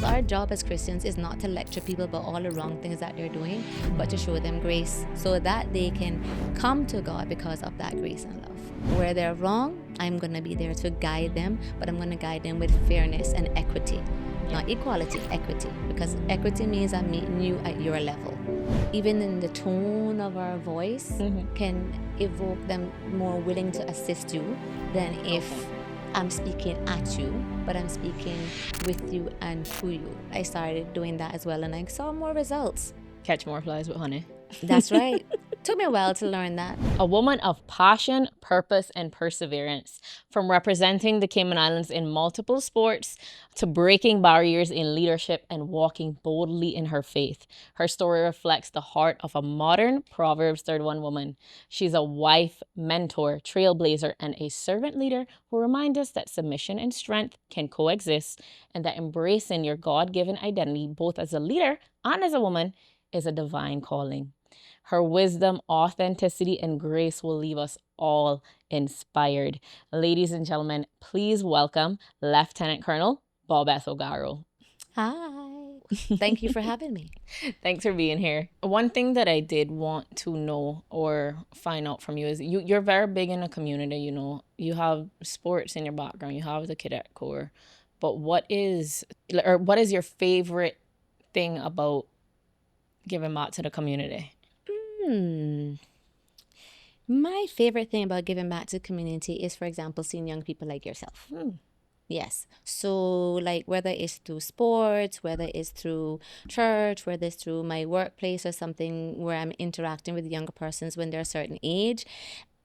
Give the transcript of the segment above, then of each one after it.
Our job as Christians is not to lecture people about all the wrong things that they're doing, but to show them grace so that they can come to God because of that grace and love. Where they're wrong, I'm going to be there to guide them, but I'm going to guide them with fairness and equity. Not equality, equity. Because equity means I'm meeting you at your level. Even in the tone of our voice can evoke them more willing to assist you than if I'm speaking at you, but I'm speaking with you and to you. I started doing that as well, and I saw more results. Catch more flies with honey. That's right. Took me a while to learn that. A woman of passion, purpose, and perseverance. From representing the Cayman Islands in multiple sports to breaking barriers in leadership and walking boldly in her faith. Her story reflects the heart of a modern Proverbs 31 woman. She's a wife, mentor, trailblazer, and a servant leader who reminds us that submission and strength can coexist and that embracing your God-given identity, both as a leader and as a woman, is a divine calling. Her wisdom, authenticity, and grace will leave us all inspired. Ladies and gentlemen, please welcome Lieutenant Colonel Bobeth O'Garro. Hi. Thank you for having me. Thanks for being here. One thing that I did want to know or find out from you is you're very big in the community, you know. You have sports in your background, you have the Cadet Corps. But what is your favorite thing about giving back to the community? My favorite thing about giving back to the community is, for example, seeing young people like yourself. Yes. So, like, whether it's through sports, whether it's through church, whether it's through my workplace or something where I'm interacting with younger persons when they're a certain age,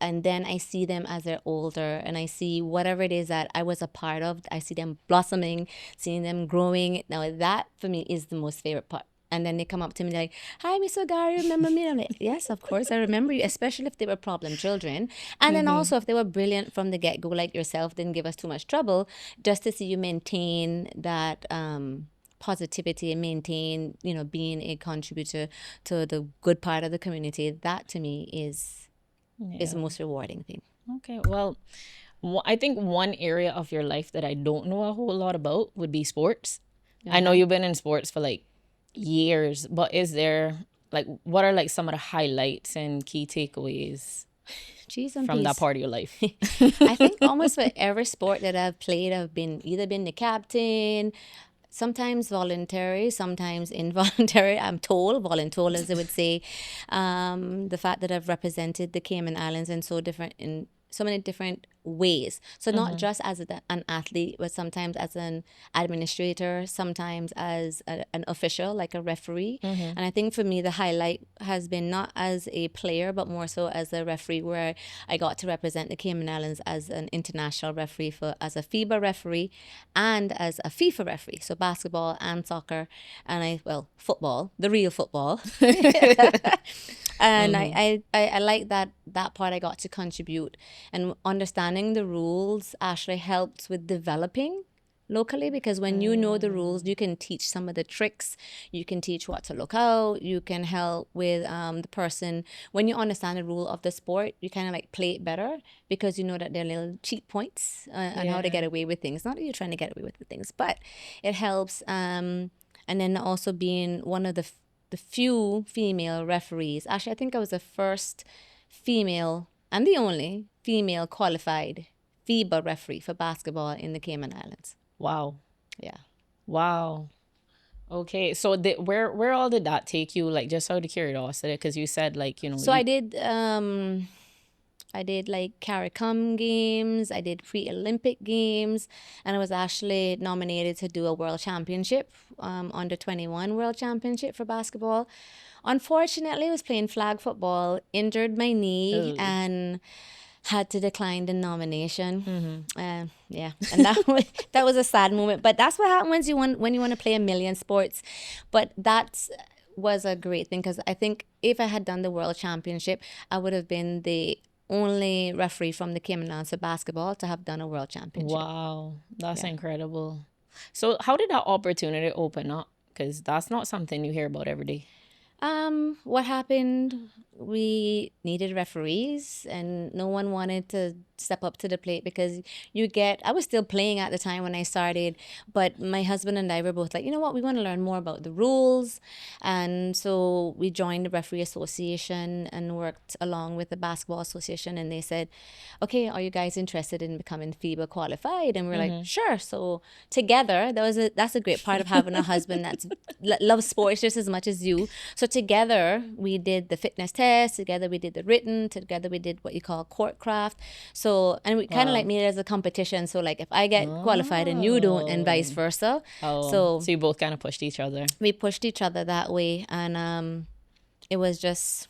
and then I see them as they're older and I see whatever it is that I was a part of, I see them blossoming, seeing them growing. Now, that for me is the most favorite part. And then they come up to me like, "Hi, Miss O'Garro, remember me?" I'm like, "Yes, of course, I remember you," especially if they were problem children. And then also if they were brilliant from the get-go like yourself, didn't give us too much trouble, just to see you maintain that positivity and maintain, being a contributor to the good part of the community, that to me is the most rewarding thing. Okay, well, I think one area of your life that I don't know a whole lot about would be sports. I know you've been in sports for like years, but is there what are some of the highlights and key takeaways from that part of your life? I think almost for every sport that I've played, I've either been the captain, sometimes voluntary, sometimes involuntary. I'm told, voluntold as they would say. The fact that I've represented the Cayman Islands in so many different ways. So not just as an athlete, but sometimes as an administrator, sometimes as an official, like a referee. And I think for me, the highlight has been not as a player, but more so as a referee, where I got to represent the Cayman Islands as an international referee, as a FIBA referee and as a FIFA referee. So basketball and soccer and football, the real football. And I like that part I got to contribute. And understanding the rules actually helps with developing locally, because when you know the rules, you can teach some of the tricks, you can teach what to look out, you can help with the person. When you understand the rule of the sport, you kind of play it better, because you know that there are little cheat points on how to get away with things. Not that you're trying to get away with the things, but it helps. And then also being one of the few female referees. Actually, I think I was the first female and the only female qualified FIBA referee for basketball in the Cayman Islands. Wow. Yeah. Wow. Okay, so where all did that take you? Just out of curiosity, because you said So I did CARICOM games, I did pre-Olympic games, and I was actually nominated to do a world championship, under 21 world championship for basketball. Unfortunately, I was playing flag football, injured my knee, and had to decline the nomination. And that was a sad moment. But that's what happens when you want to play a million sports. But that was a great thing, because I think if I had done the world championship, I would have been the only referee from the Cayman Islands for basketball to have done a world championship. Wow, that's incredible. So how did that opportunity open up? Because that's not something you hear about every day. What happened, we needed referees and no one wanted step up to the plate because I was still playing at the time when I started, but my husband and I were both like, you know what, we want to learn more about the rules. And so we joined the referee association and worked along with the basketball association, and they said, okay, are you guys interested in becoming FIBA qualified? And we're like, sure. So together, that's a great part of having a husband that's loves sports just as much as you. So together we did the fitness test, together we did the written, together we did what you call court craft. So, and we kind of like made it as a competition. So like if I get qualified and you don't, and vice versa. So you both kind of pushed each other. We pushed each other that way. And it was just,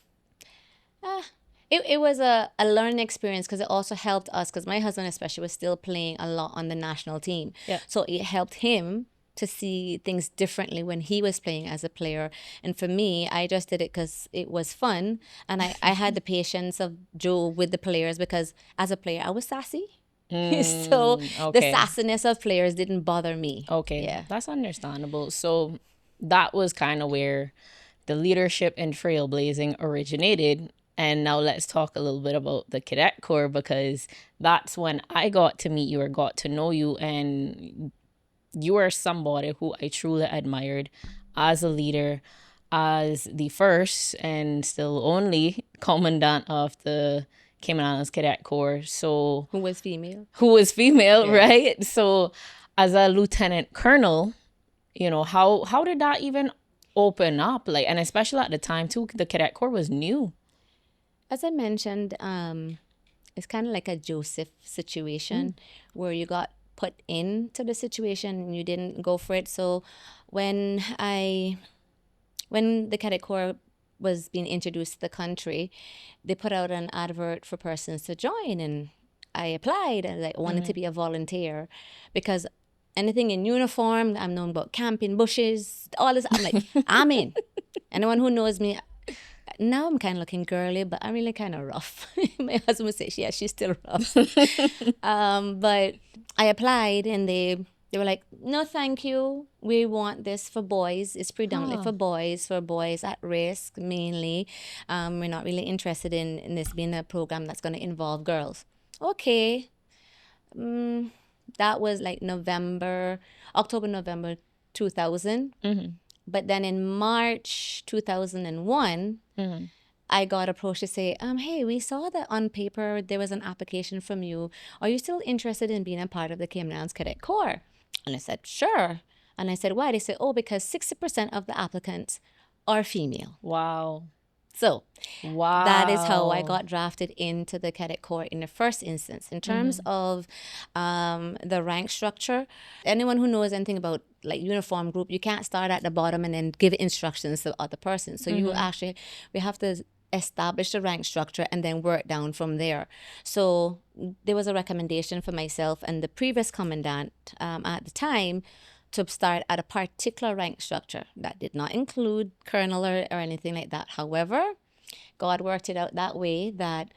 it was a learning experience because it also helped us, because my husband especially was still playing a lot on the national team. Yeah. So it helped him to see things differently when he was playing as a player. And for me, I just did it because it was fun. And I had the patience of Joe with the players because as a player, I was sassy. So the sassiness of players didn't bother me. Okay. Yeah. That's understandable. So that was kind of where the leadership and trailblazing originated. And now let's talk a little bit about the Cadet Corps, because that's when I got to meet you or got to know you, and you are somebody who I truly admired as a leader, as the first and still only Commandant of the Cayman Islands Cadet Corps. So Who was female. Right? So as a lieutenant colonel, you know, how did that even open up? Like, and especially at the time too, the Cadet Corps was new. As I mentioned, it's kind of like a Joseph situation where you got put into the situation and you didn't go for it. So when the Cadet Corps was being introduced to the country, they put out an advert for persons to join, and I applied, and I wanted to be a volunteer because anything in uniform, I'm known about camping bushes, all this. I'm like, I'm in. Anyone who knows me, now I'm kind of looking girly, but I'm really kind of rough. My husband would say, yeah, she's still rough. But I applied, and they were like, no, thank you. We want this for boys. It's predominantly for boys at risk mainly. We're not really interested in this being a program that's going to involve girls. Okay. That was like October, November 2000. But then in March 2001, I got approached to say, hey, we saw that on paper there was an application from you. Are you still interested in being a part of the Cayman Islands Cadet Corps? And I said, sure. And I said, why? They said, because 60% of the applicants are female. Wow. So that is how I got drafted into the Cadet Corps in the first instance. In terms of the rank structure, anyone who knows anything about like uniform group, you can't start at the bottom and then give instructions to the other person. So we have to establish the rank structure and then work down from there. So there was a recommendation for myself and the previous commandant at the time to start at a particular rank structure. That did not include colonel or anything like that. However, God worked it out that way that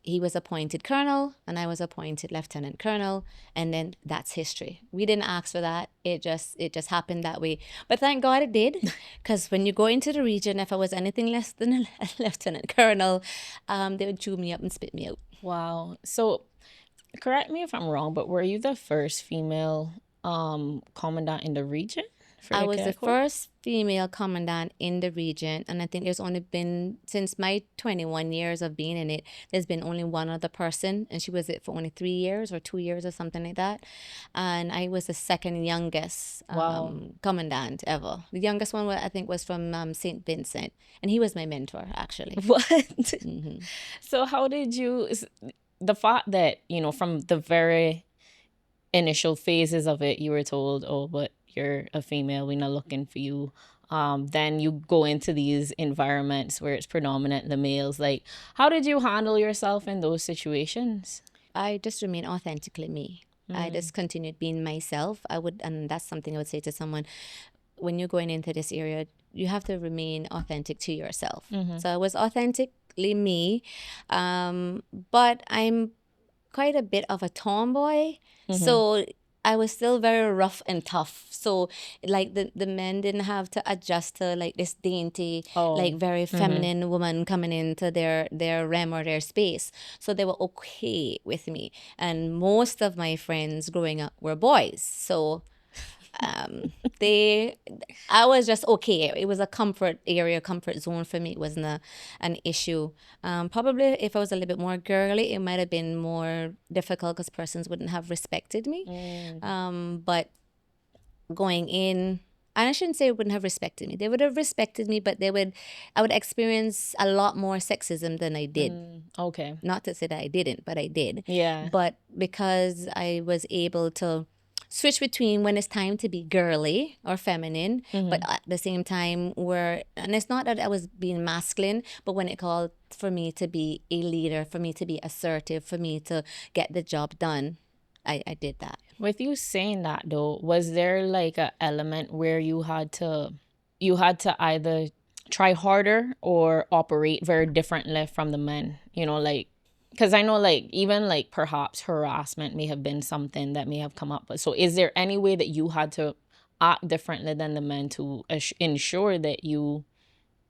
he was appointed colonel and I was appointed lieutenant colonel, and then that's history. We didn't ask for that. It just happened that way. But thank God it did, because when you go into the region, if I was anything less than a lieutenant colonel, they would chew me up and spit me out. Wow. So correct me if I'm wrong, but were you the first female commandant in the region? I was the first female commandant in the region, and I think there's only been, since my 21 years of being in it, there's been only one other person, and she was it for only 3 years or 2 years or something like that. And I was the second youngest commandant ever. The youngest one, I think, was from St. Vincent, and he was my mentor, actually. What? So how did you, the fact that, you know, from the very initial phases of it, you were told, oh, but you're a female, we're not looking for you. Then you go into these environments where it's predominant the males. Like, how did you handle yourself in those situations? I just remain authentically me. I just continued being myself. And that's something I would say to someone, when you're going into this area, you have to remain authentic to yourself. So I was authentically me, but I'm quite a bit of a tomboy. So I was still very rough and tough. So like the men didn't have to adjust to like this dainty, like very feminine woman coming into their realm or their space. So they were okay with me. And most of my friends growing up were boys. So I was just okay. It was a comfort area, comfort zone for me. It wasn't an issue. Probably if I was a little bit more girly, it might have been more difficult because persons wouldn't have respected me. But going in, and I shouldn't say wouldn't have respected me. They would have respected me, but I would experience a lot more sexism than I did. Okay. Not to say that I didn't, but I did. Yeah. But because I was able to switch between when it's time to be girly or feminine, but at the same time and it's not that I was being masculine, but when it called for me to be a leader, for me to be assertive, for me to get the job done, I did that. With you saying that though, was there like a element where you had to either try harder or operate very differently from the men? You know, like, because I know like even like perhaps harassment may have been something that may have come up. So is there any way that you had to act differently than the men to ensure that you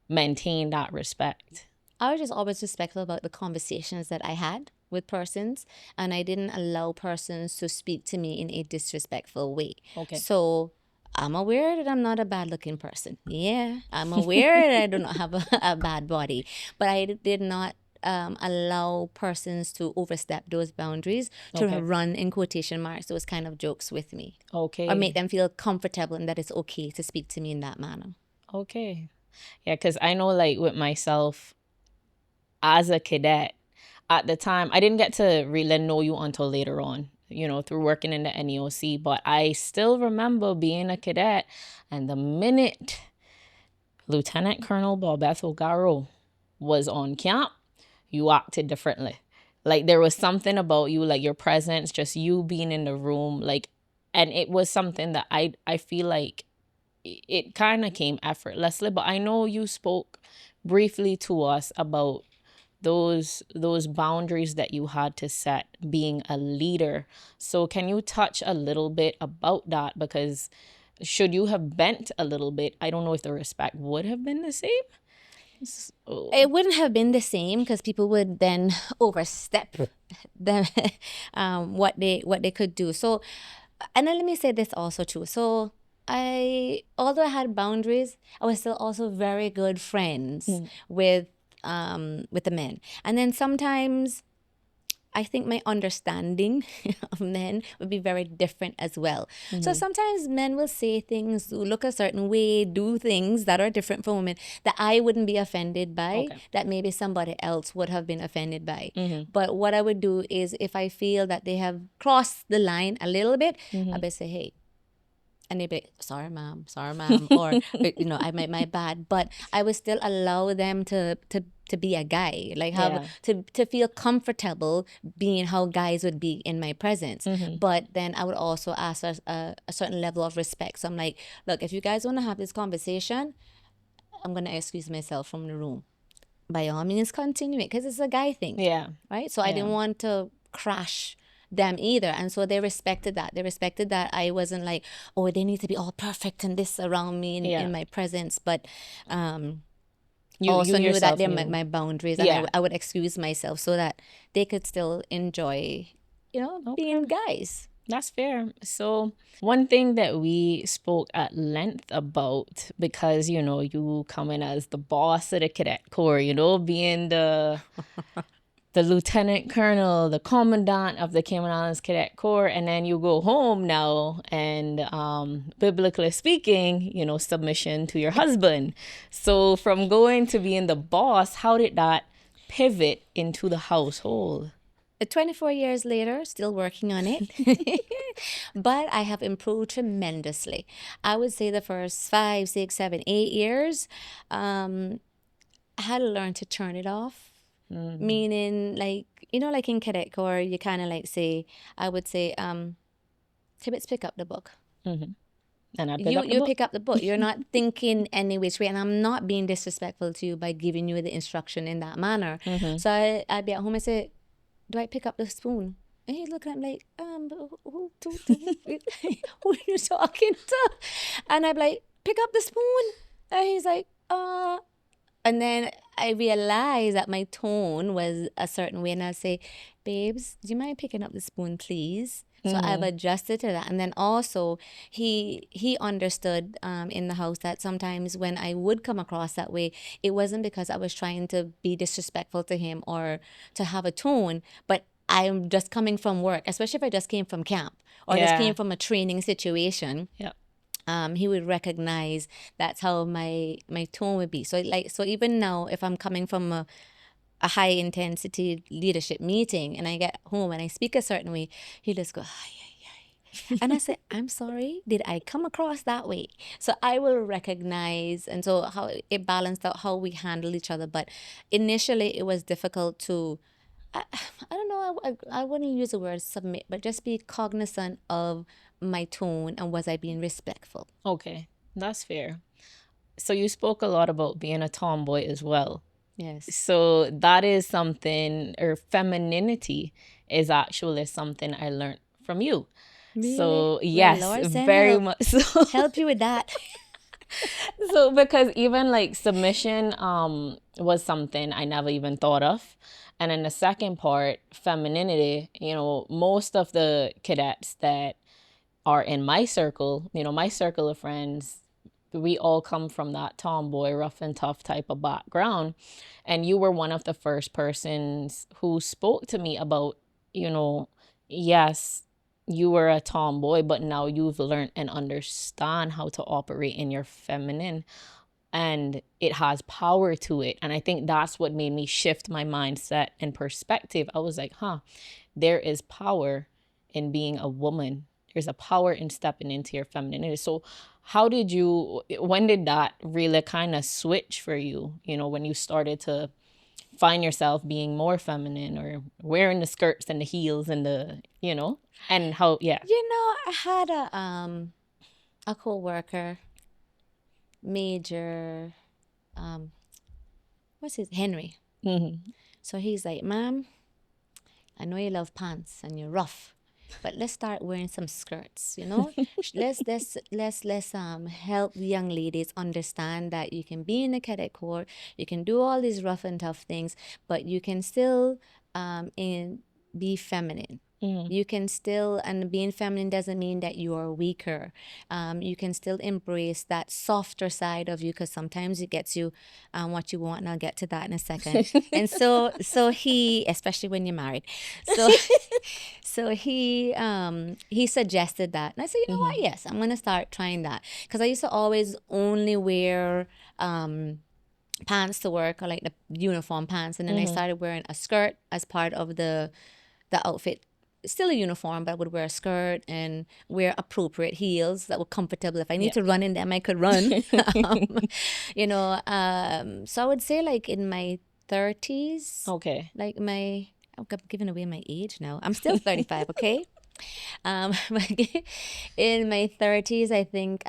maintain that respect? I was just always respectful about the conversations that I had with persons, and I didn't allow persons to speak to me in a disrespectful way. Okay. So I'm aware that I'm not a bad looking person. Yeah, I'm aware that I do not have a bad body, but I did not allow persons to overstep those boundaries, to Okay. run in quotation marks those kind of jokes with me, Okay. or make them feel comfortable and that it's okay to speak to me in that manner. Okay. Yeah, because I know like with myself as a cadet, at the time, I didn't get to really know you until later on, you know, through working in the NEOC, but I still remember being a cadet, and the minute Lieutenant Colonel Bobeth O'Garro was on camp, you acted differently. Like there was something about you, like your presence, just you being in the room, like, and it was something that I feel like it kind of came effortlessly. But I know you spoke briefly to us about those boundaries that you had to set being a leader. So can you touch a little bit about that? Because should you have bent a little bit, I don't know if the respect would have been the same. So, It wouldn't have been the same because people would then overstep the what they could do. So, and then let me say this also too. So although I had boundaries, I was still also very good friends with the men. And then sometimes I think my understanding of men would be very different as well. So sometimes men will say things, look a certain way, do things that are different from women that I wouldn't be offended by, that maybe somebody else would have been offended by. But what I would do is if I feel that they have crossed the line a little bit, I would say, hey, and they'd be like, sorry, ma'am, or you know, I made my bad. But I would still allow them to be a guy, like have to feel comfortable being how guys would be in my presence. But then I would also ask a certain level of respect. So I'm like, look, if you guys want to have this conversation, I'm gonna excuse myself from the room. By all means, continue it because it's a guy thing. yeah. Right. So I didn't want to crash them either, and so they respected that I wasn't like, oh, they need to be all perfect and this around me in my presence, but You also knew that yourself they're knew. my boundaries, Yeah. and I would excuse myself so that they could still enjoy, you know, being guys. That's fair. So one thing that we spoke at length about, because, you know, you come in as the boss of the cadet corps, you know, being the lieutenant colonel, the commandant of the Cayman Islands Cadet Corps, and then you go home now and biblically speaking, you know, submission to your husband. So from going to being the boss, how did that pivot into the household? 24 years later, still working on it, but I have improved tremendously. I would say the first 5, 6, 7, 8 years, I had to learn to turn it off. Meaning, like, you know, like in Cadet Corps, you kind of like say, I would say, Tibbetts, pick up the book. And I You pick up the book. You're not thinking any which way, and I'm not being disrespectful to you by giving you the instruction in that manner. So I'd be at home and say, do I pick up the spoon? And he's looking at me like, who are you talking to? And I'm like, pick up the spoon. And he's like, And then I realized that my tone was a certain way. And I'll say, babes, do you mind picking up the spoon, please? So I've adjusted to that. And then also he understood in the house that sometimes when I would come across that way, it wasn't because I was trying to be disrespectful to him or to have a tone, but I'm just coming from work, especially if I just came from camp or just came Yeah. from a training situation. Yeah. He would recognize that's how my tone would be. So even now, if I'm coming from a high intensity leadership meeting and I get home and I speak a certain way, he just go, ay, ay, ay. And I say, I'm sorry, did I come across that way? So I will recognize, and so how it balanced out how we handle each other. But initially, it was difficult to. I don't know. I wouldn't use the word submit, but just be cognizant of my tone and was I being respectful. Okay, that's fair. So you spoke a lot about being a tomboy as well. Yes. So that is something, or femininity is actually something I learned from you. Really? So Well, yes, Lord, send very help. much so. Help you with that. So because even like submission was something I never even thought of. And then the second part, femininity, most of the cadets that are in my circle, my circle of friends, we all come from that tomboy, rough and tough type of background. And you were one of the first persons who spoke to me about, yes, you were a tomboy, but now you've learned and understand how to operate in your feminine, and it has power to it. And I think that's what made me shift my mindset and perspective. I was like, there is power in being a woman. There's a power in stepping into your femininity. So when did that really kind of switch for you? When you started to find yourself being more feminine or wearing the skirts and the heels and and how, yeah. I had a co-worker, Major, what's his, Henry. So he's like, ma'am, I know you love pants and you're rough, but let's start wearing some skirts. Let's help the young ladies understand that you can be in the cadet corps, you can do all these rough and tough things, but you can still be feminine. You can still, and being feminine doesn't mean that you are weaker. You can still embrace that softer side of you, because sometimes it gets you what you want, and I'll get to that in a second. And so he, especially when you're married, so he suggested that, and I said, you know what? Yes, I'm gonna start trying that, because I used to always only wear pants to work, or like the uniform pants, and then I started wearing a skirt as part of the outfit. Still a uniform, but I would wear a skirt and wear appropriate heels that were comfortable. If I need to run in them, I could run. So I would say like in my 30s. Okay. Like I'm giving away my age now. I'm still 35, okay? In my 30s, I think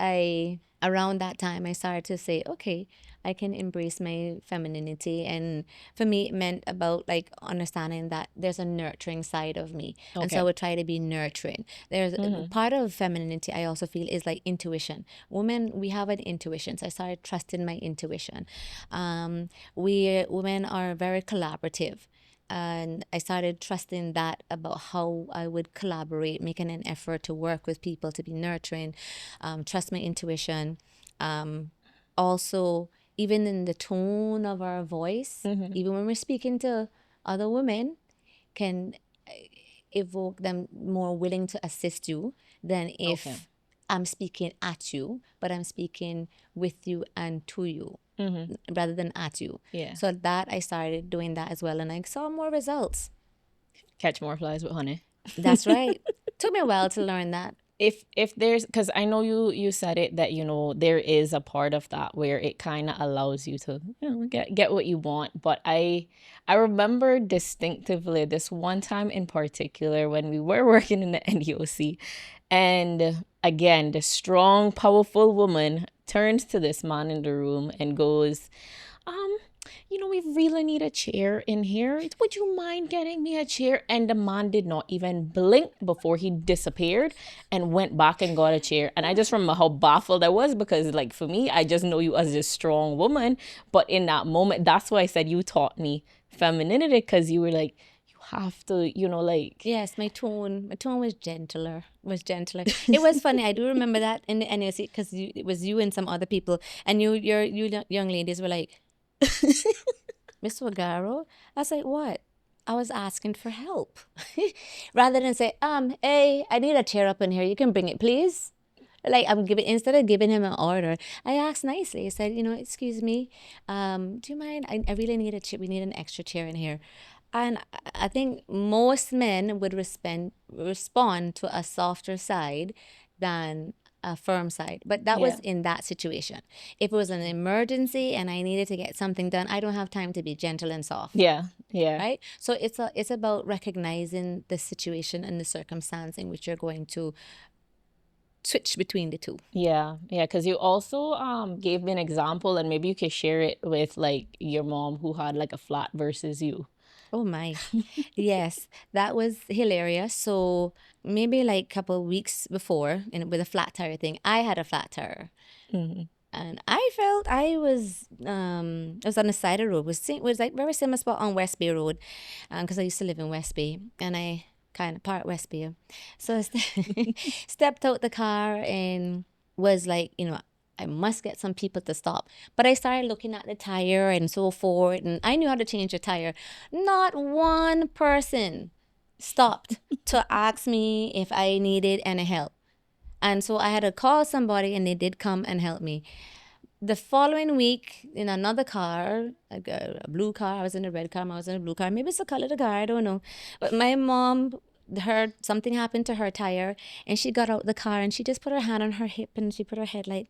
around that time, I started to say, okay, I can embrace my femininity. And for me, it meant about like understanding that there's a nurturing side of me. And so I would try to be nurturing. There's part of femininity I also feel is like intuition. Women, we have an intuition. So I started trusting my intuition. Women are very collaborative. And I started trusting that about how I would collaborate, making an effort to work with people, to be nurturing, trust my intuition. Also, even in the tone of our voice, even when we're speaking to other women, can evoke them more willing to assist you than if I'm speaking at you, but I'm speaking with you and to you. Rather than at you. Yeah. So that I started doing that as well, and I saw more results. Catch more flies with honey. That's right. Took me a while to learn that. If there's, because I know you said it, that there is a part of that where it kind of allows you to get what you want. But I remember distinctively this one time in particular when we were working in the NDOC, and again, the strong, powerful woman turns to this man in the room and goes, we really need a chair in here. Would you mind getting me a chair? And the man did not even blink before he disappeared and went back and got a chair. And I just remember how baffled I was because, like, for me, I just know you as a strong woman. But in that moment, that's why I said you taught me femininity, because you were like, you have to, like. Yes, my tone was gentler. It was funny. I do remember that, and you see, because it was you and some other people, and you young ladies were like, Miss O'Garro. I was like, what? I was asking for help, rather than say, hey, I need a chair up in here. You can bring it, please. Like instead of giving him an order, I asked nicely. I said, excuse me, do you mind? I really need a chair. We need an extra chair in here. And I think most men would respond to a softer side than a firm side. But that was in that situation. If it was an emergency and I needed to get something done, I don't have time to be gentle and soft. Yeah. Right? So it's about recognizing the situation and the circumstance in which you're going to switch between the two. Yeah, because you also gave me an example, and maybe you could share it with, like, your mom who had like a flat versus you. Oh my. Yes, that was hilarious. So maybe like a couple of weeks before, and with a flat tire thing, I had a flat tire. And I felt I was on the side of the road. Was like very similar spot on West Bay Road, because I used to live in West Bay, and I kind of part West Bay. So I stepped out the car and was like, I must get some people to stop. But I started looking at the tire and so forth, and I knew how to change a tire. Not one person stopped to ask me if I needed any help. And so I had to call somebody, and they did come and help me. The following week, in another car, like a blue car, I was in a red car, I was in a blue car. Maybe it's the color of the car, I don't know. But my mom heard something happened to her tire, and she got out the car, and she just put her hand on her hip, and she put her head like,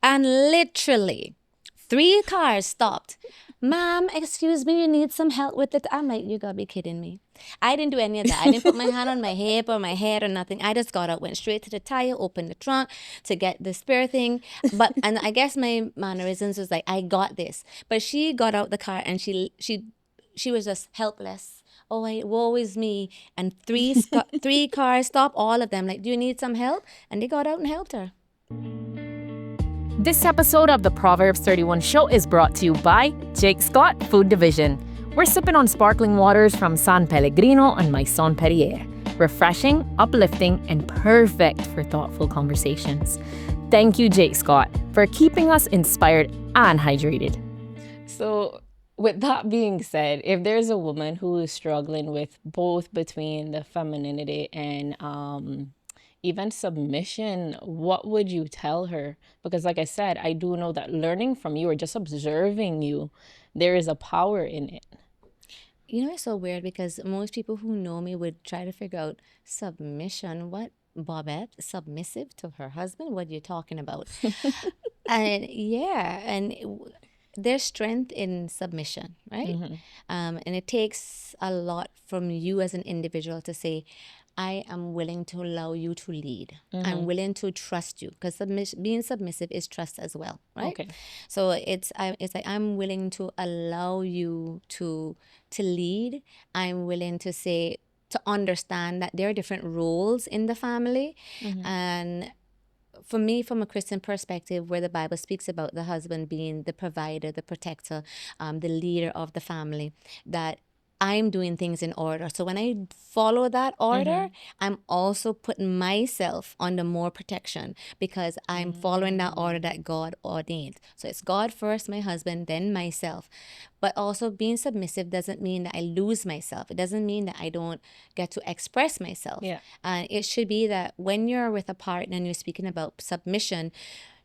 and literally 3 cars stopped. Ma'am, excuse me, you need some help with it? I'm like, you gotta be kidding me. I didn't do any of that. I didn't put my hand on my hip or my head or nothing. I just got out, went straight to the tire, opened the trunk to get the spare thing. And I guess my mannerisms was like, I got this. But she got out the car, and she was just helpless. Oh, woe is me. And 3 cars stopped, all of them. Like, do you need some help? And they got out and helped her. This episode of the Proverbs 31 show is brought to you by Jake Scott Food Division. We're sipping on sparkling waters from Sanpellegrino and Maison Perrier. Refreshing, uplifting, and perfect for thoughtful conversations. Thank you, Jake Scott, for keeping us inspired and hydrated. So, with that being said, if there's a woman who is struggling with both between the femininity and even submission, what would you tell her? Because like I said, I do know that learning from you or just observing you, there is a power in it. It's so weird because most people who know me would try to figure out submission. What, Bobeth? Submissive to her husband? What are you talking about? And there's strength in submission, right? And it takes a lot from you as an individual to say, I am willing to allow you to lead. I'm willing to trust you, because being submissive is trust as well, right? Okay. So it's like I'm willing to allow you to lead. I'm willing to understand that there are different roles in the family, and for me, from a Christian perspective, where the Bible speaks about the husband being the provider, the protector, the leader of the family, that I'm doing things in order. So when I follow that order, I'm also putting myself under more protection, because I'm following that order that God ordained. So it's God first, my husband, then myself. But also being submissive doesn't mean that I lose myself. It doesn't mean that I don't get to express myself. Yeah. And it should be that when you're with a partner and you're speaking about submission,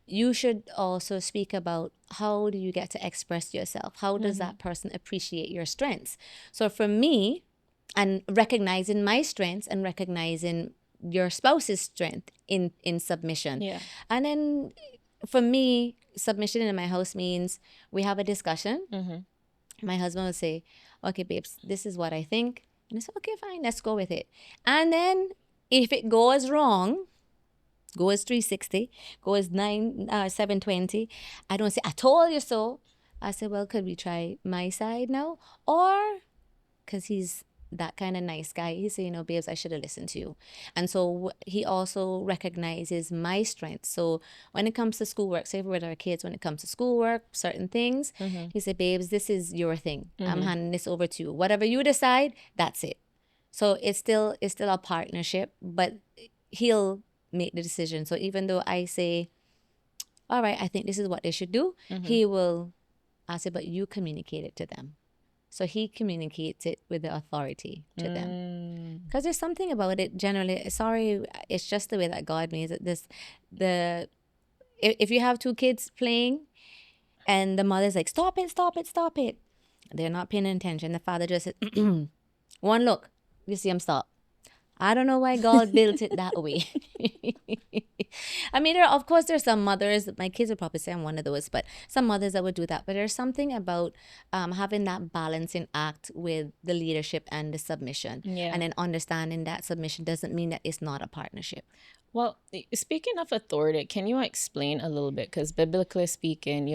you should also speak about how do you get to express yourself? How does that person appreciate your strengths? So for me, and recognizing my strengths and recognizing your spouse's strength in submission. Yeah. And then for me, submission in my house means we have a discussion. My husband will say, okay, babes, this is what I think. And I say, okay, fine, let's go with it. And then if it goes wrong, goes 360, goes 720, I don't say, I told you so. I said, well, could we try my side now? Or, because he's that kind of nice guy, he said, you know, babes, I should have listened to you. And so he also recognizes my strengths. So when it comes to schoolwork, say with our kids, when it comes to schoolwork, certain things, he said, babes, this is your thing. I'm handing this over to you. Whatever you decide, that's it. So it's still a partnership, but he'll make the decision. So even though I say, all right, I think this is what they should do, he will ask it, but you communicate it to them. So he communicates it with the authority to them. Because there's something about it generally, sorry, it's just the way that God made it. If you have two kids playing and the mother's like, stop it, stop it, stop it. They're not paying attention. The father just said, one look, you see him stop. I don't know why God built it that way. I mean, of course, there's some mothers, my kids would probably say I'm one of those, but some mothers that would do that. But there's something about having that balancing act with the leadership and the submission. Yeah. And then understanding that submission doesn't mean that it's not a partnership. Well, speaking of authority, can you explain a little bit? Because biblically speaking,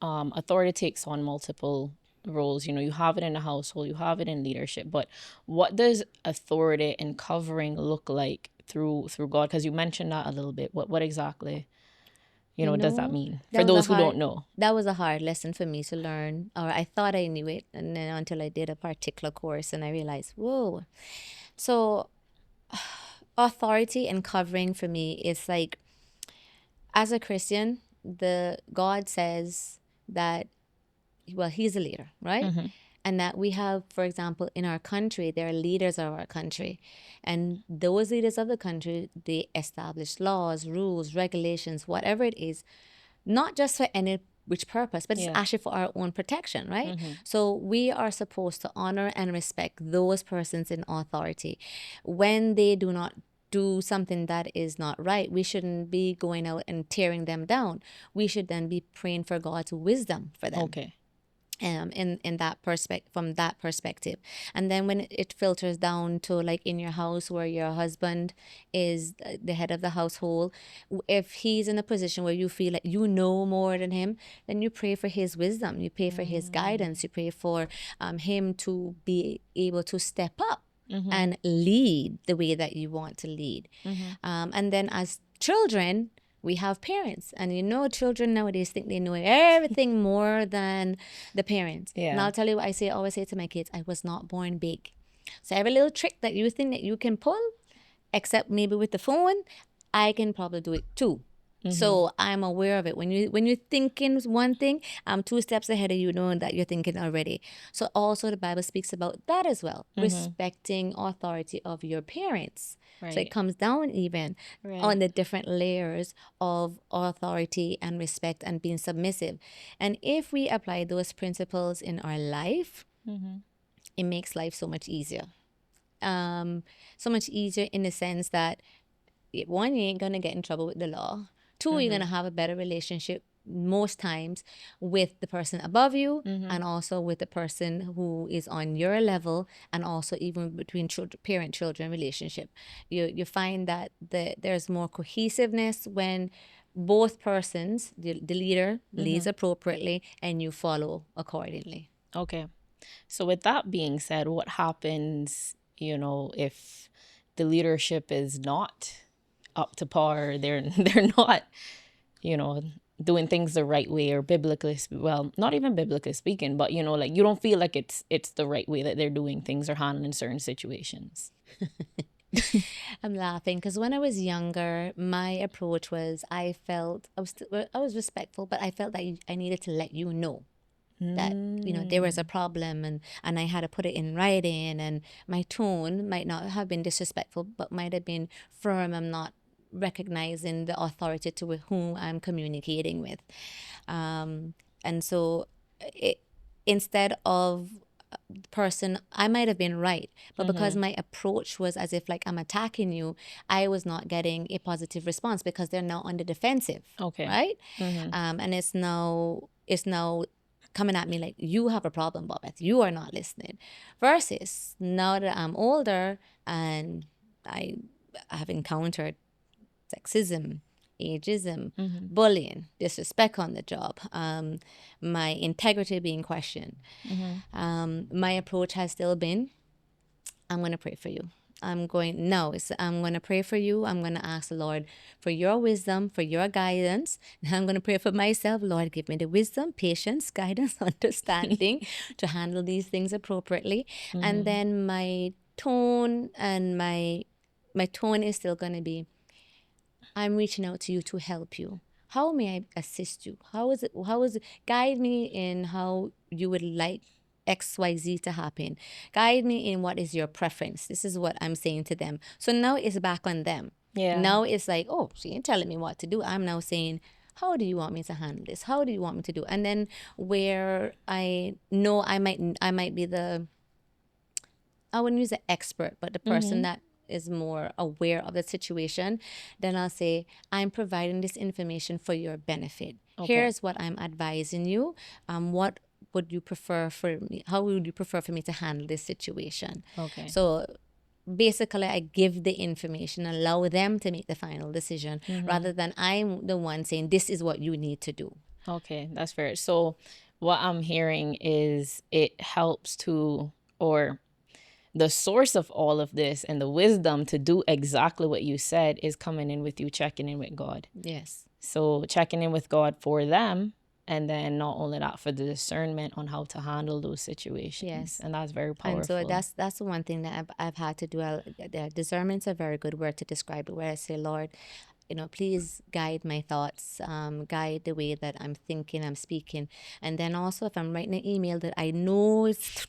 authority takes on multiple roles. You have it in the household, you have it in leadership, but what does authority and covering look like through God? Because you mentioned that a little bit. What exactly, does that mean for those who don't know? That was a hard lesson for me to learn, or I thought I knew it, and then until I did a particular course and I realized, whoa. So authority and covering for me is like, as a Christian, the God says that, well, he's a leader, right? And that we have, for example, in our country, there are leaders of our country. And those leaders of the country, they establish laws, rules, regulations, whatever it is, not just for any which purpose, but it's actually for our own protection, right? So we are supposed to honor and respect those persons in authority. When they do not do something that is not right, we shouldn't be going out and tearing them down. We should then be praying for God's wisdom for them. Okay. In that from that perspective. And then when it filters down to like in your house where your husband is the head of the household, if he's in a position where you feel like you know more than him, then you pray for his wisdom, you pray for his guidance, you pray for him to be able to step up and lead the way that you want to lead. And then as children, we have parents, and children nowadays think they know everything more than the parents. Yeah. And I'll tell you what I always say to my kids, I was not born big. So every little trick that you think that you can pull, except maybe with the phone, I can probably do it too. So I'm aware of it. When you're thinking one thing, I'm 2 steps ahead of you, knowing that you're thinking already. So also the Bible speaks about that as well, respecting authority of your parents. Right. So it comes down even on the different layers of authority and respect and being submissive. And if we apply those principles in our life, it makes life so much easier. So much easier in the sense that, one, you ain't going to get in trouble with the law. 2, you're going to have a better relationship most times with the person above you and also with the person who is on your level, and also even between parent-children relationship. You find that there's more cohesiveness when both persons, the leader leads appropriately and you follow accordingly. Okay. So with that being said, what happens, if the leadership is not up to par, they're not, doing things the right way, or not even biblically speaking, but you don't feel like it's the right way that they're doing things or handling certain situations. I'm laughing because when I was younger, my approach was I was respectful, but I felt that I needed to let you know that there was a problem, and I had to put it in writing, and my tone might not have been disrespectful but might have been firm. I'm not recognizing the authority to whom I'm communicating with, and so instead of the person, I might have been right, but because my approach was as if like I'm attacking you, I was not getting a positive response because they're now on the defensive. Okay. Right. And it's now coming at me like, you have a problem, Bobeth, you are not listening. Versus now that I'm older and I have encountered sexism ageism, bullying, disrespect on the job, my integrity being questioned. My approach has still been, I'm going to pray for you. I'm going to pray for you. I'm going to ask the Lord for your wisdom, for your guidance. And I'm going to pray for myself. Lord, give me the wisdom, patience, guidance, understanding to handle these things appropriately. And then my tone and my tone is still going to be, I'm reaching out to you to help you. How may I assist you? How is it? Guide me in how you would like XYZ to happen. Guide me in what is your preference. This is what I'm saying to them. So now it's back on them. Yeah. Now it's like, oh, she ain't telling me what to do. I'm now saying, how do you want me to handle this? How do you want me to do? And then where I know I might be I wouldn't use the expert, but the person that is more aware of the situation, then I'll say, I'm providing this information for your benefit. Okay. Here's what I'm advising you. What would you prefer for me? How would you prefer for me to handle this situation? Okay. So basically, I give the information, allow them to make the final decision rather than I'm the one saying, this is what you need to do. Okay, that's fair. So what I'm hearing is it helps to, or the source of all of this and the wisdom to do exactly what you said is coming in with you, checking in with God. Yes. So checking in with God for them, and then not only that, for the discernment on how to handle those situations. Yes. And that's very powerful. And so that's the one thing that I've had to do. The discernment's a very good word to describe it, where I say, Lord, please guide my thoughts, guide the way that I'm thinking, I'm speaking. And then also if I'm writing an email that I know it's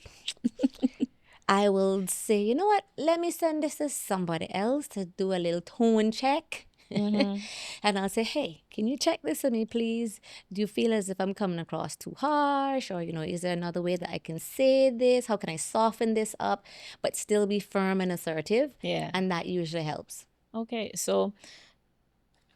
I will say, you know what, let me send this to somebody else to do a little tone check. And I'll say, hey, can you check this for me, please? Do you feel as if I'm coming across too harsh? Or, is there another way that I can say this? How can I soften this up, but still be firm and assertive? Yeah. And that usually helps. Okay, so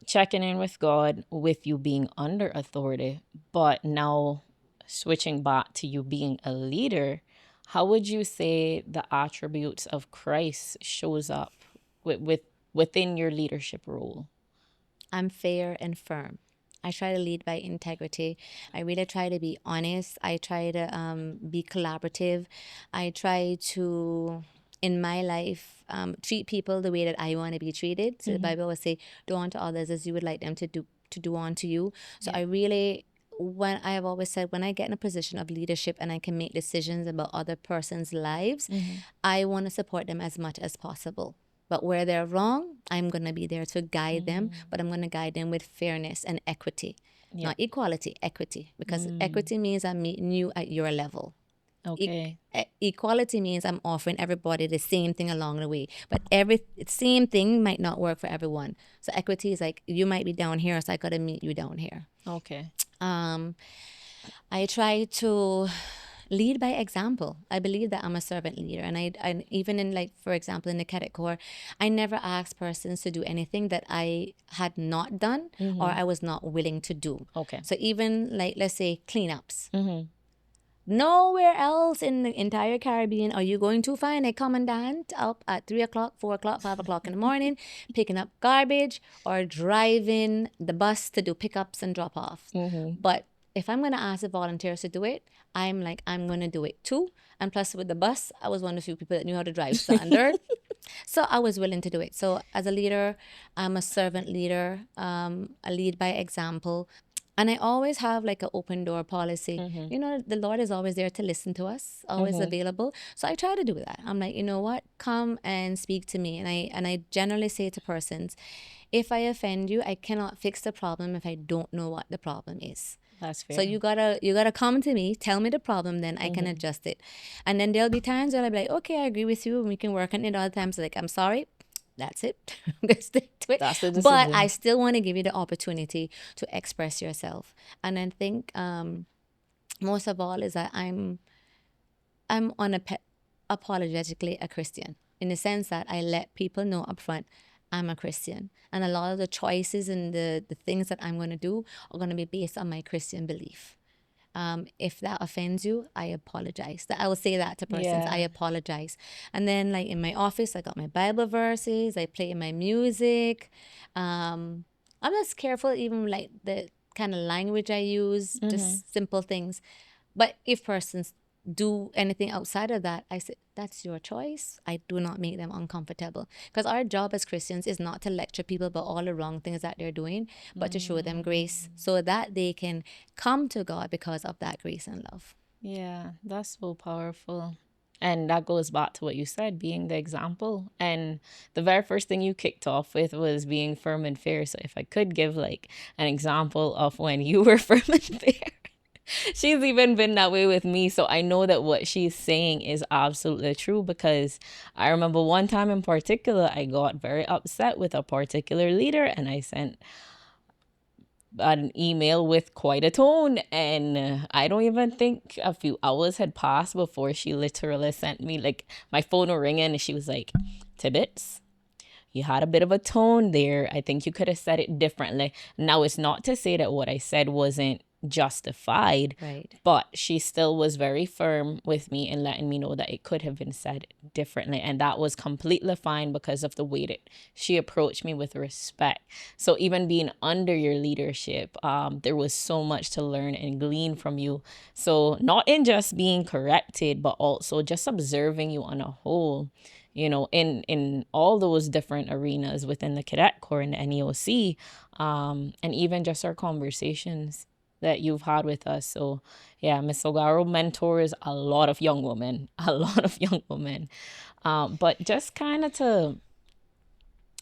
checking in with God with you being under authority, but now switching back to you being a leader, how would you say the attributes of Christ shows up within your leadership role? I'm fair and firm. I try to lead by integrity. I really try to be honest. I try to be collaborative. I try to, in my life, treat people the way that I want to be treated. So the Bible will say, do unto others as you would like them to do unto you. So I really, when I have always said, when I get in a position of leadership and I can make decisions about other person's lives, I want to support them as much as possible. But where they're wrong, I'm going to be there to guide them, but I'm going to guide them with fairness and equity. Not equality, equity. Because equity means I'm meeting you at your level. Okay. Equality means I'm offering everybody the same thing along the way. But same thing might not work for everyone. So equity is like, you might be down here, so I got to meet you down here. Okay. I try to lead by example. I believe that I'm a servant leader, and I even in, like, for example, in the Cadet Corps, I never asked persons to do anything that I had not done or I was not willing to do. Okay. So even, like, let's say cleanups. Nowhere else in the entire Caribbean are you going to find a commandant up at 3 o'clock, 4 o'clock, 5 o'clock in the morning picking up garbage or driving the bus to do pickups and drop-offs. But if I'm going to ask the volunteers to do it, I'm going to do it too. And plus, with the bus, I was one of the few people that knew how to drive standard. So I was willing to do it. So as a leader, I'm a servant leader. I lead by example. And I always have like an open door policy. The Lord is always there to listen to us, always available. So I try to do that. I'm like, you know what? Come and speak to me. And I generally say to persons, if I offend you, I cannot fix the problem if I don't know what the problem is. That's fair. So you gotta come to me, tell me the problem, then I can adjust it. And then there'll be times where I'll be like, okay, I agree with you, and we can work on it. Other times, like, I'm sorry, that's it. I'm gonna stick to it. That's the But decision. I still want to give you the opportunity to express yourself. And I think most of all is that I'm unapologetically a Christian, in the sense that I let people know up front I'm a Christian. And a lot of the choices and the things that I'm going to do are going to be based on my Christian belief. If that offends you, I apologize. I will say that to persons. Yeah. I apologize. And then, like, in my office, I got my Bible verses. I play my music. I'm just careful, even like the kind of language I use, just simple things. But if persons do anything outside of that, I say, that's your choice. I do not make them uncomfortable. Because our job as Christians is not to lecture people about all the wrong things that they're doing, but to show them grace so that they can come to God because of that grace and love. Yeah, that's so powerful. And that goes back to what you said, being the example. And the very first thing you kicked off with was being firm and fair. So if I could give like an example of when you were firm and fair, she's even been that way with me. So I know that what she's saying is absolutely true, because I remember one time in particular, I got very upset with a particular leader and I sent an email with quite a tone, and I don't even think a few hours had passed before she literally sent me, like, my phone was ringing and she was like, Tibbets, you had a bit of a tone there. I think you could have said it differently. Now, it's not to say that what I said wasn't justified, Right. but she still was very firm with me and letting me know that it could have been said differently. And that was completely fine because of the way that she approached me with respect. So even being under your leadership, there was so much to learn and glean from you. So not in just being corrected, but also just observing you on a whole, you know, in all those different arenas within the Cadet Corps and the NEOC, and even just our conversations that you've had with us. So yeah, Miss O'Garro mentors a lot of young women, a lot of young women. But just kind of to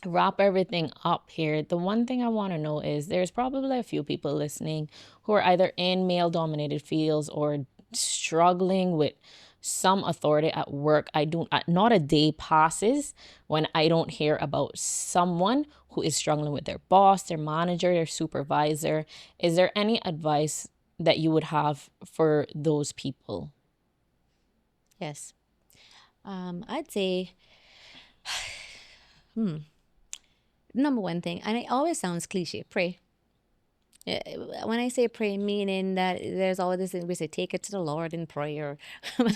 wrap everything up here, the one thing I want to know is there's probably a few people listening who are either in male dominated fields or struggling with some authority at work. Not a day passes when I don't hear about someone who is struggling with their boss, their manager, their supervisor. Is there any advice that you would have for those people? Yes. I'd say, number one thing, and it always sounds cliche, pray. When I say pray, meaning that there's always this thing we say, take it to the Lord in prayer. I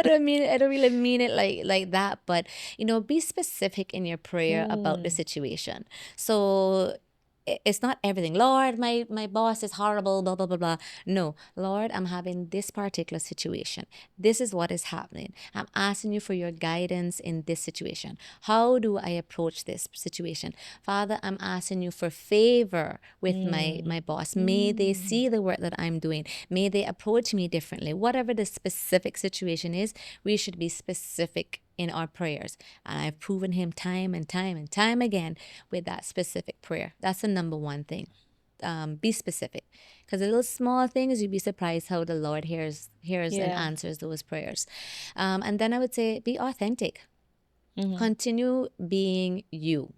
don't really mean it like that. But be specific in your prayer about the situation. So it's not everything. Lord, my boss is horrible, blah blah blah blah. No, Lord, I'm having this particular situation. This is what is happening. I'm asking you for your guidance in this situation. How do I approach this situation? Father, I'm asking you for favor with my boss. May they see the work that I'm doing. May they approach me differently. Whatever the specific situation is, we should be specific in our prayers. And I've proven him time and time and time again with that specific prayer. That's the number one thing. Be specific, because the little small things, you'd be surprised how the Lord hears and answers those prayers. And then I would say, be authentic. Continue being you.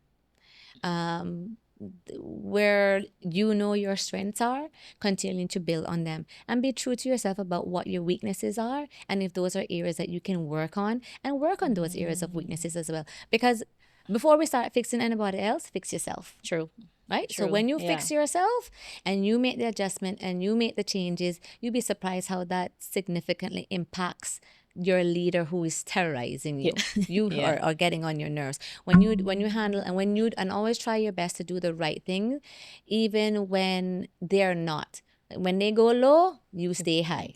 Where you know your strengths are, continuing to build on them, and be true to yourself about what your weaknesses are, and if those are areas that you can work on, and work on those areas of weaknesses as well. Because before we start fixing anybody else, fix yourself. True. Right? So when you fix yourself and you make the adjustment and you make the changes, you'll be surprised how that significantly impacts your leader who is terrorizing you. You are getting on your nerves. When you handle and always try your best to do the right thing, even when they're not. When they go low, you stay high.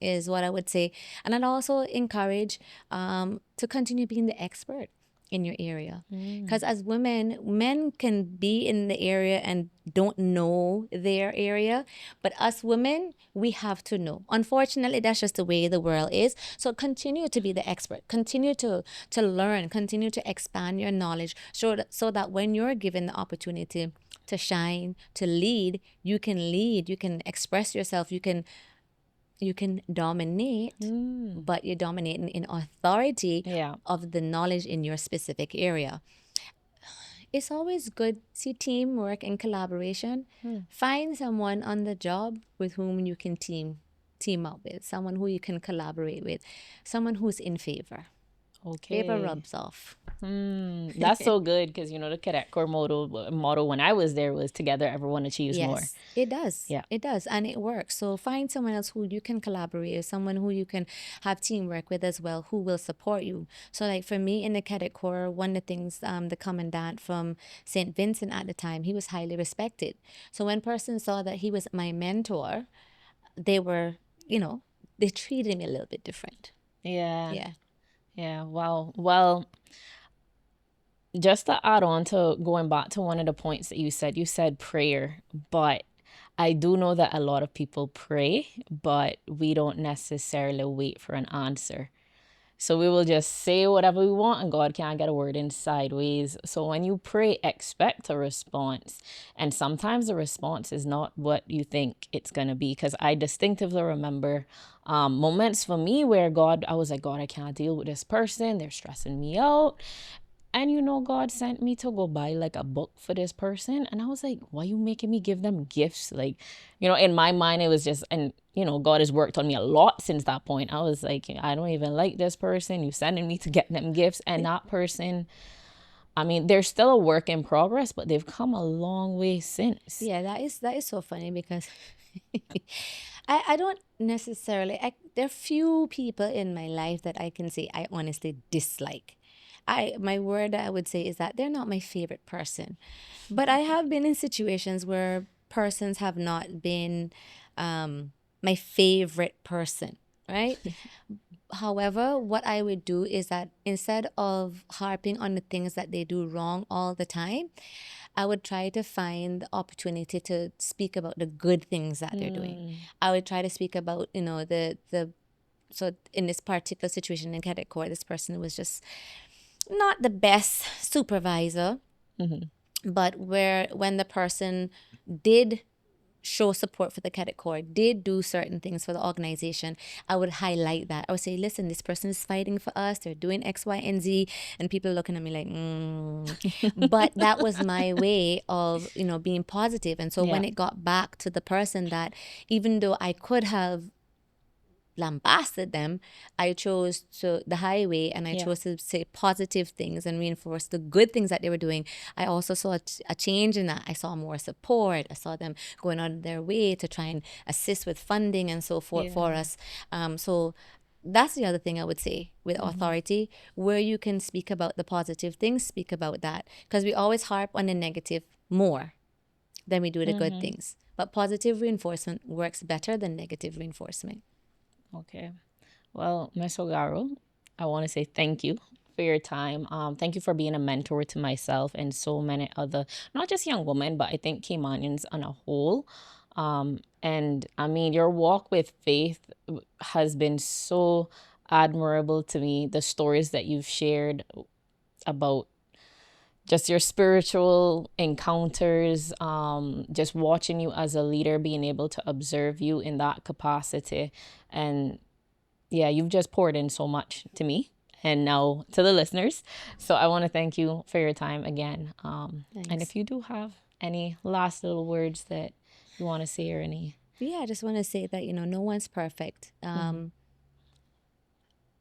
Is what I would say. And I'd also encourage to continue being the expert in your area, because as women, men can be in the area and don't know their area, but us women, we have to know. Unfortunately, that's just the way the world is. So continue to be the expert, continue to learn, continue to expand your knowledge, so that when you're given the opportunity to shine, to lead, you can express yourself, you can dominate, but you're dominating in authority of the knowledge in your specific area. It's always good, see, teamwork and collaboration. Find someone on the job with whom you can team up with, someone who you can collaborate with, someone who's in favor. Paper Okay. rubs off. That's so good because the Cadet Corps motto when I was there was together everyone achieves more. Yes, it does. Yeah. It does. And it works. So find someone else who you can collaborate with, someone who you can have teamwork with as well, who will support you. So, like for me in the Cadet Corps, one of the things, the commandant from St. Vincent at the time, he was highly respected. So when person saw that he was my mentor, they were, you know, they treated me a little bit different. Yeah. Yeah. Yeah. Wow. Well, just to add on to going back to one of the points that you said prayer, but I do know that a lot of people pray, but we don't necessarily wait for an answer. So we will just say whatever we want and God can't get a word in sideways. So when you pray, expect a response. And sometimes the response is not what you think it's going to be. Because I distinctively remember moments for me where I was like, God, I can't deal with this person. They're stressing me out. And God sent me to go buy like a book for this person. And I was like, why you making me give them gifts? Like, in my mind, it was just, and, God has worked on me a lot since that point. I was like, I don't even like this person. You sending me to get them gifts. And that person, I mean, they're still a work in progress, but they've come a long way since. Yeah, that is so funny because I don't necessarily there are few people in my life that I can say I honestly dislike. My word I would say is that they're not my favorite person. But I have been in situations where persons have not been my favorite person, right? However, what I would do is that instead of harping on the things that they do wrong all the time, I would try to find the opportunity to speak about the good things that they're doing. I would try to speak about, the so in this particular situation in Cadet Corps, this person was just not the best supervisor, but when the person did show support for the Cadet Corps, did do certain things for the organization, I would highlight that. I would say, listen, this person is fighting for us. They're doing X, Y, and Z. And people looking at me like, But that was my way of, being positive. And so Yeah. when it got back to the person that even though I could have lambasted them, I chose to the highway and I Yeah. chose to say positive things and reinforce the good things that they were doing. I also saw a change in that. I saw more support. I saw them going out of their way to try and assist with funding and so forth for Yeah. us. So that's the other thing I would say with authority, where you can speak about the positive things, speak about that. Because we always harp on the negative more than we do the good things. But positive reinforcement works better than negative reinforcement. Okay. Well, Ms. O'Garro, I want to say thank you for your time. Thank you for being a mentor to myself and so many other, not just young women, but I think Caymanians on a whole. And I mean, your walk with faith has been so admirable to me. The stories that you've shared about just your spiritual encounters, just watching you as a leader, being able to observe you in that capacity. And yeah, you've just poured in so much to me and now to the listeners. So I want to thank you for your time again. And Thanks. if you do have any last little words that you want to say or any. Yeah, I just want to say that, no one's perfect.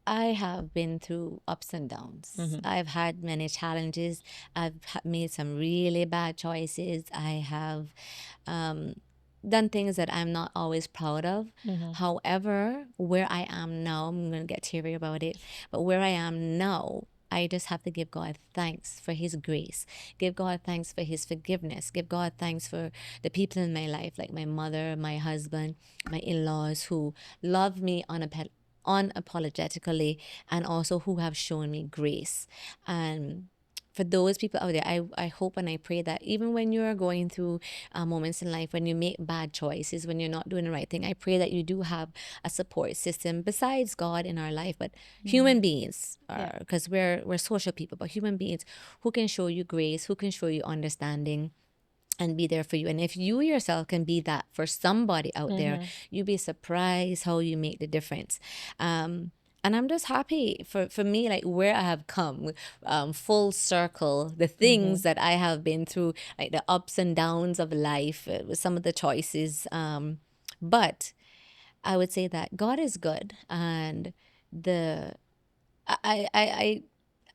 I have been through ups and downs. I've had many challenges. I've made some really bad choices. I have done things that I'm not always proud of. However, where I am now, I'm going to get teary about it, but where I am now, I just have to give God thanks for His grace. Give God thanks for His forgiveness. Give God thanks for the people in my life, like my mother, my husband, my in laws, who love me unapologetically and also who have shown me grace. And for those people out there, I hope and I pray that even when you're going through moments in life when you make bad choices, when you're not doing the right thing, I pray that you do have a support system besides God in our life, but human beings, because we're social people, but human beings who can show you grace, who can show you understanding and be there for you. And if you yourself can be that for somebody out there, you'd be surprised how you make the difference. And I'm just happy for me, like where I have come, full circle, the things that I have been through, like the ups and downs of life, with some of the choices. But I would say that God is good, and the I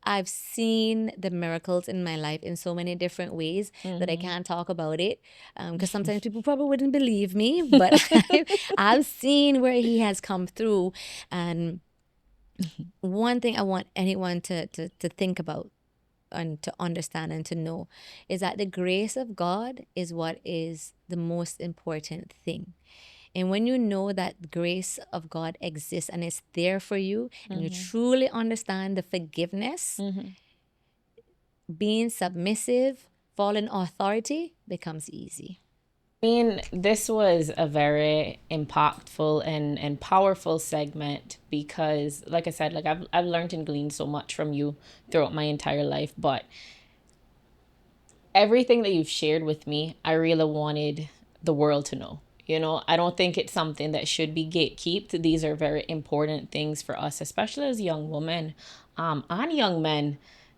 I've seen the miracles in my life in so many different ways that I can't talk about it because sometimes people probably wouldn't believe me, but I've seen where he has come through. And one thing I want anyone to think about and to understand and to know is that the grace of God is what is the most important thing. And when you know that the grace of God exists and it's there for you, and you truly understand the forgiveness, being submissive, following authority becomes easy. I mean, this was a very impactful and powerful segment because, like I said, like I've learned and gleaned so much from you throughout my entire life. But everything that you've shared with me, I really wanted the world to know. You know, I don't think it's something that should be gatekept. These are very important things for us, especially as young women, and young men,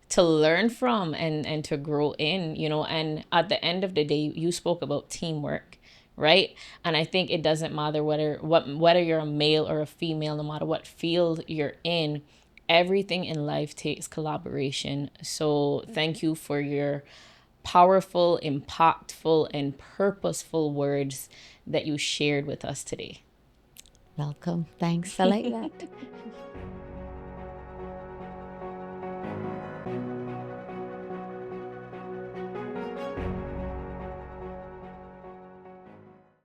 to learn from and to grow in, you know. And at the end of the day, you spoke about teamwork, right? And I think it doesn't matter whether you're a male or a female, no matter what field you're in, everything in life takes collaboration. So thank you for your powerful, impactful, and purposeful words that you shared with us today. Welcome. Thanks. I like that.